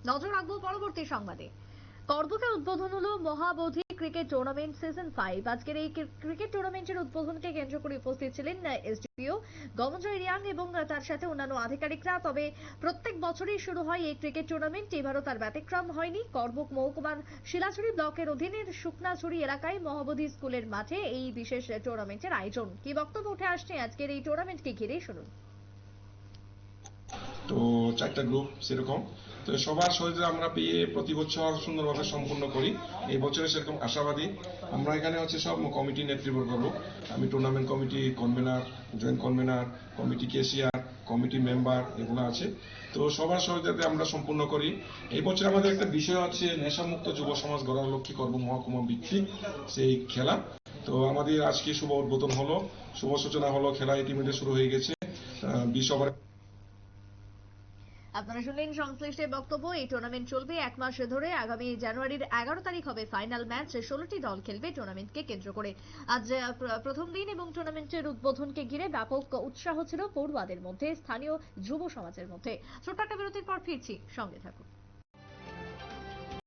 নজর রাখবো পরবর্তী সংবাদে। করবুকে উদ্বোধন হলো মহাবোধি ক্রিকেট টুর্নামেন্ট সিজন 5। আজকের এই ক্রিকেট টুর্নামেন্টের উদ্বোধনকে কেন্দ্র করে উপস্থিত ছিলেন এসডিপিও গমনজয় রিয়াং এবং তার সাথে অন্যান্য আধিকারিকরা। তবে প্রত্যেক বছরই শুরু হয় এই ক্রিকেট টুর্নামেন্ট, এবারও তার ব্যতিক্রম হয়নি। করবুক মহকুমার শিলাছড়ি ব্লকের অধীনের শুকনাছড়ি এলাকায় মহাবোধি স্কুলের মাঠে এই বিশেষ টুর্নামেন্টের আয়োজন। কি বক্তব্য উঠে আসছে আজকের এই টুর্নামেন্টকে ঘিরে, শুনুন। তো 4টা গ্রুপ সেরকম, তো সবার সহযোগিতা আমরা পেয়ে প্রতি বছর সুন্দরভাবে সম্পূর্ণ করি। এই বছরে সেরকম আশাবাদী। আমরা এখানে হচ্ছে সব কমিটি নেতৃবর্গ গ্রুপ, আমি tournament committee convener, joint convener, committee cashier, committee member এগুলো আছে। তো সবার সহযোগিতায় আমরা সম্পূর্ণ করি। এই বছর আমাদের একটা বিষয় হচ্ছে নেশামুক্ত যুব সমাজ গড়ার লক্ষ্যে করব মহকুমা ভিত্তিক সেই খেলা। তো আমাদের আজকে শুভ উদ্বোধন হলো, শুভ সূচনা হলো, খেলা ইতিমধ্যে শুরু হয়ে গেছে। 20 ওভার। আপনারা শুনলেন সংশ্লিষ্টের বক্তব্য। এই টুর্নামেন্ট চলবে 1 মাস ধরে। আগামী জানুয়ারির 11 তারিখ হবে ফাইনাল ম্যাচ। 16টি দল খেলবে টুর্নামেন্টকে কেন্দ্র করে। আজ প্রথম দিন এবং টুর্নামেন্টের উদ্বোধনকে ঘিরে ব্যাপক উৎসাহ ছিল পড়ুয়াদের মধ্যে, স্থানীয় যুব সমাজের মধ্যে। ছোট্ট একটা বিরতির পর ফিরছি, সঙ্গে থাকুন।